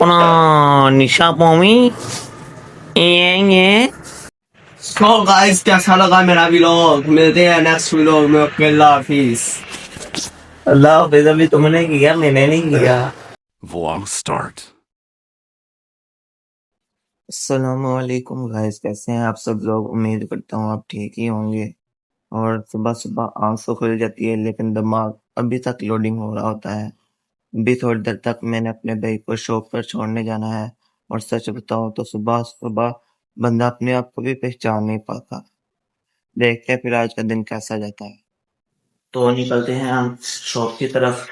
अपना निशा पौमी ये तो गाइस कैसा लगा मेरा व्लॉग? मिलते हैं नेक्स्ट व्लॉग में। ओके, अल्लाह हाफिज। अल्लाह हाफिज़। अभी तुमने किया, मैंने नहीं किया। Vlog start. अस्सलामुअलैकुम गाइस, कैसे हैं आप सब लोग? उम्मीद करता हूँ आप ठीक ही होंगे। और सुबह सुबह आँख तो खुल जाती है लेकिन दिमाग अभी तक लोडिंग हो रहा होता है। अभी थोड़ी देर तक मैंने अपने भाई को शॉप पर छोड़ने जाना है और सच बताऊं तो सुबह सुबह बंदा अपने आप को भी पहचान नहीं पाता। देखते हैं फिर आज का दिन कैसा जाता है। तो निकलते हैं हम शॉप की तरफ।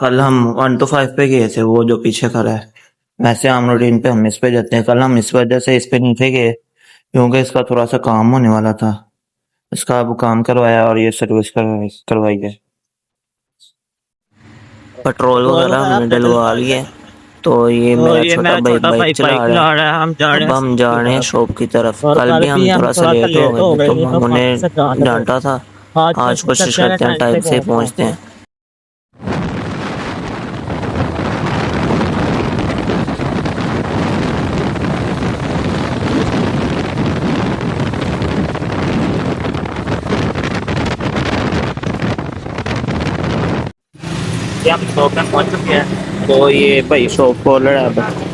कल हम 1 to 5 पे गए थे, वो जो पीछे खड़ा है। वैसे हम रूटीन पे हम इस पे जाते हैं, कल हम इस वजह से इस पे नहीं थे गए क्योंकि इसका थोड़ा सा काम होने वाला था। इसका अब काम करवाया और ये सर्विस करवाई है। पेट्रोल वगैरह हमने डलवा लिए। तो ये मेरा छोटा भाई बाइक चला रहा है। अब हम जा रहे हैं शॉप की तरफ। कल भी हम थोड़ा सा लेट हो गए तो हमने डांटा था। आज कोशिश करते हैं टाइम से पहुंचते हैं। हम शॉप में पहुंच चुके हैं। तो ये भाई शॉप खोल रहा है।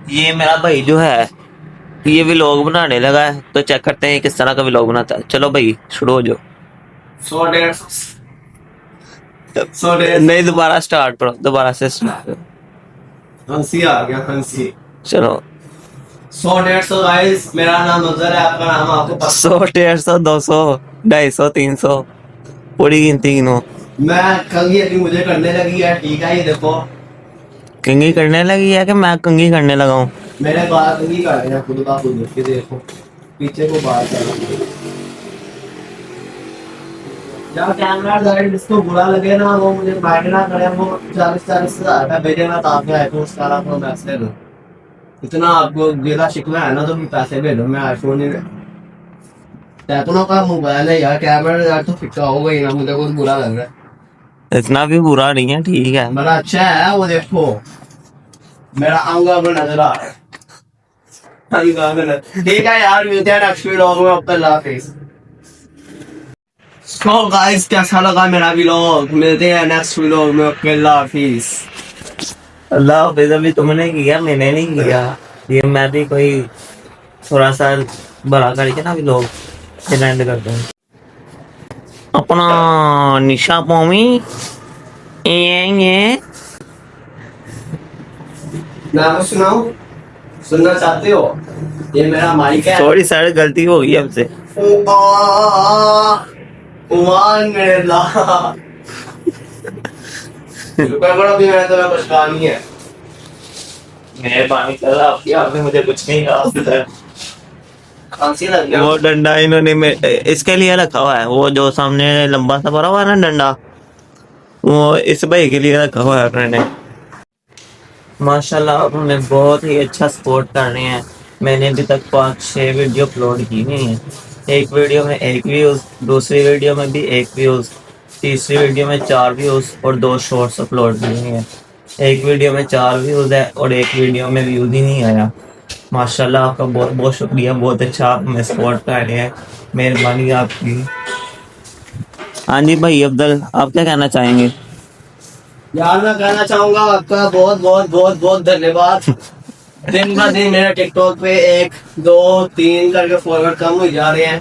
ये मेरा भाई जो है ये व्लॉग बनाने लगा है, तो चेक करते हैं किस तरह का व्लॉग बनाता है। चलो भाई शुरू हो जाओ। 100 नहीं, दोबारा स्टार्ट करो, दोबारा से start। हंसी आ गया, हंसी। चलो 100-150 गाइस, मेरा नाम नजर है, आपका नाम आपको पता। 100 150 200 250 300 पूरी गिनती गिनो। मैं कंघी अभी मुझे करने लगी है, ठीक है? ये देखो कंघी करने लगी है कि मैं कंघी करने लगा हूँ? मेरे बाल कंघी कर रहे हैं खुद का खुद। ये देखो पीछे को बाल कर रहा है। जब कैमरा गाइड जिसको बुरा लगे ना वो मुझे माइंड ना करे, वो 40-40 हजार का भेजेगा तो आपके आईफोन का आपको मैसेज दो। इतना आपको गिला शिकवा है ना तो भी पैसे भेजो, मैं आईफोन ही टैपनों का मोबाइल है यार, कैमरा यार तो फिक्का हो गई ना, मुझे कुछ बुरा लग रहा है। इतना भी बुरा नहीं है, ठीक है। बड़ा अच्छा है वो, देखो मेरा अंगा पर नजर आ रहा है। ठीक है यार, मिलते हैं नेक्स्ट व्लॉग में। अब अल्लाह हाफिज। तो गाइस कैसा लगा मेरा व्लॉग? मिलते हैं नेक्स्ट व्लॉग में। ओके, अल्लाह हाफिज। अल्लाह हाफिज़। अभी तुमने किया, मैंने नहीं किया। ये मैं भी कोई थोड़ा सा बड़ा करके ना व्लॉग एंड करता हूँ। अपना निशा पौमी ये मैं कुछ सुनाऊं? सुनना चाहते हो? ये मेरा माइक है। थोड़ी सारी गलती हो गई हमसे। उमान मेरे अल्लाह। रुपए बड़ा भी मैंने तो कुछ कहा नहीं है। मेहरबानी कर आपकी, आपने मुझे कुछ नहीं कहा। खांसी लग गया। वो डंडा इन्होंने इसके लिए रखा हुआ है, वो जो सामने लंबा सा पड़ा हुआ है ना डंडा, वो इस भाई के लिए रखा हुआ है उन्होंने। माशाल्लाह आप हमें बहुत ही अच्छा सपोर्ट कर रहे हैं। मैंने अभी तक 5-6 वीडियो अपलोड की हुई हैं। एक वीडियो में 1 व्यूज़, दूसरी वीडियो में भी 1 व्यूज़, तीसरी वीडियो में 4 व्यूज़ और 2 शॉर्ट्स अपलोड किए हैं। एक वीडियो में 4 व्यूज़ है और एक वीडियो में व्यूज़ ही नहीं आया। माशाल्लाह आपका बहुत बहुत शुक्रिया, बहुत अच्छा आप हमें सपोर्ट कर रहे हैं, मेहरबानी आपकी। हाँ जी भाई अफजल, आप क्या कहना चाहेंगे? यार मैं कहना चाहूंगा आपका बहुत बहुत बहुत बहुत धन्यवाद। दिन ब दिन मेरे टिकटॉक पे 1 2 3 करके फॉलोअर कम हो जा रहे हैं।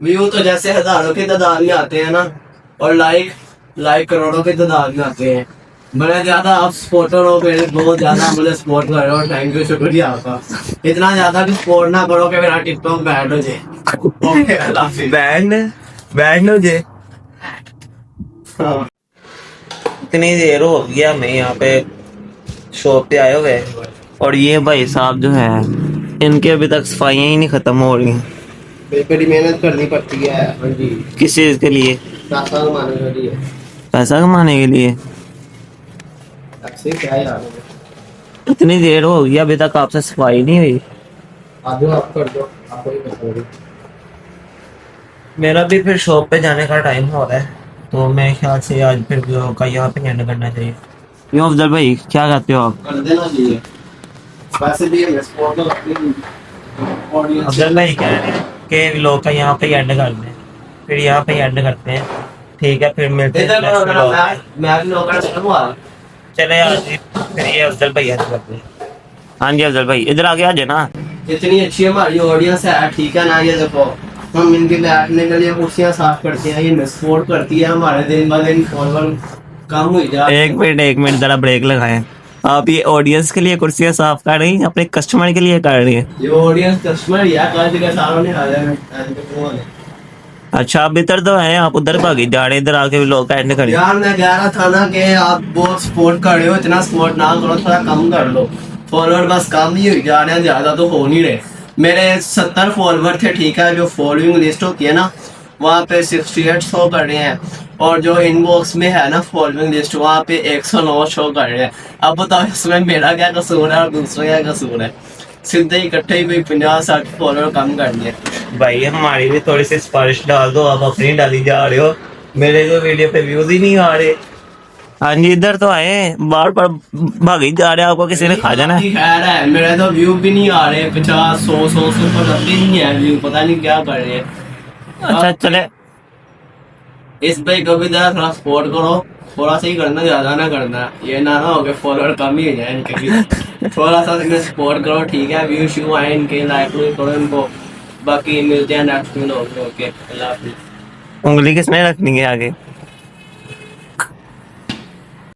व्यू तो जैसे हजारों की तादाद में आते हैं ना, और लाइक करोड़ों की तादाद में आते हैं। बड़े ज्यादा आप सपोर्टर हो, मेरे बहुत ज्यादा मुझे सपोर्ट कर रहे हो, थैंक यू, शुक्रिया आपका। इतना ज्यादा भी सपोर्ट ना करो कि मेरा टिकटॉक बैन हो जाए। ओके, अल्लाह हाफिज। बैंड हो जाए। हाँ। इतनी देर हो गया मैं यहाँ पे शॉप पे आए हुए, और ये भाई साहब जो है इनके अभी तक सफाइयाँ ही नहीं खत्म हो रही। बड़ी मेहनत करनी पड़ती है। हाँ जी, किस चीज के लिए? पैसा कमाने के लिए। पैसा कमाने के लिए। ऐसे क्या यार, इतनी देर हो गई अभी तक आपसे सफाई नहीं हुई। आप जो आप कर दो, आपको ही कर दो। मेरा भी फिर शॉप पे जाने का टाइम हो रहा है, तो मैं ख्याल से आज फिर वीडियो का यहाँ पे एंड करना चाहिए। क्यों अफजल भाई, क्या कहते हो आप? कर देना चाहिए, वैसे भी ये सपोर्ट तो अपनी ऑडियंस। अफजल भाई कह रहे हैं कि लोग का यहाँ पे एंड कर दें, फिर यहाँ पे एंड करते हैं। ठीक है, फिर मिलते हैं इधर next vlog में। मैं भी लोग का हुआ। चले आज फिर ये अफजल भाई एंड करते हैं। हाँ जी अफजल भाई इधर आगे आ जाए ना। इतनी अच्छी हमारी ऑडियंस है, ठीक है ना। ये देखो, हम इनके बैठने के लिए कुर्सियां साफ करते हैं, ये सपोर्ट करती है। हमारे दिन ब दिन फॉलोअर कम हुई जा रहे हैं। एक मिनट जरा ब्रेक लगाएं। आप ये ऑडियंस के लिए कुर्सियां साफ कर रही हैं, अपने कस्टमर के लिए कर रही हैं? ये ऑडियंस कस्टमर या कल के सारों ने आ जाए। अच्छा आप इधर तो हैं, आप उधर भागी जा रहे हैं, इधर आके भी लोग एंड करें। यार मैं कह रहा था ना कि आप बहुत सपोर्ट कर रहे हो, इतना सपोर्ट ना करो, थोड़ा कम कर लो। फॉलोअर बस कम ही हुई जा रहे हैं, ज्यादा तो हो नहीं रहे। मेरे 70 फॉलोअर थे, ठीक है। जो फॉलोइंग लिस्ट होती है ना, वहाँ पे 68 शो कर रहे हैं, और जो इनबॉक्स में है ना फॉलोइंग लिस्ट, वहाँ पे 109 शो कर रहे हैं। अब बताओ इसमें मेरा क्या कसूर है और दूसरा क्या कसूर है? सीधे इकट्ठे ही कोई 50-60 फॉलोअर कम कर दिए। भाई हमारी भी थोड़ी सी सिफारिश डाल दो, आप अपनी डाली जा रहे हो, मेरे तो वीडियो पे व्यूज ही नहीं आ रहे। हाँ जी इधर तो आए, बार बार भागी जा रहे हैं, आपको किसी ने खा जाना है। खैर है, मेरे तो व्यू भी नहीं आ रहे, 50-100 से ऊपर आते ही नहीं है व्यू, पता नहीं क्या कर रहे हैं। अच्छा चले, इस भाई को भी जरा थोड़ा सपोर्ट करो, थोड़ा सा ही करना, ज्यादा ना करना। ये ना हो गए फॉलोअर कम ही हो जाए इनके भी। थोड़ा सा इन्हें सपोर्ट करो, ठीक है। व्यू शू आए इनके, लाइक करो इनको। बाकी मिलते हैं नेक्स्ट व्लॉग में। ओके, अल्लाह हाफिज़। उंगली किसने रखनी है आगे?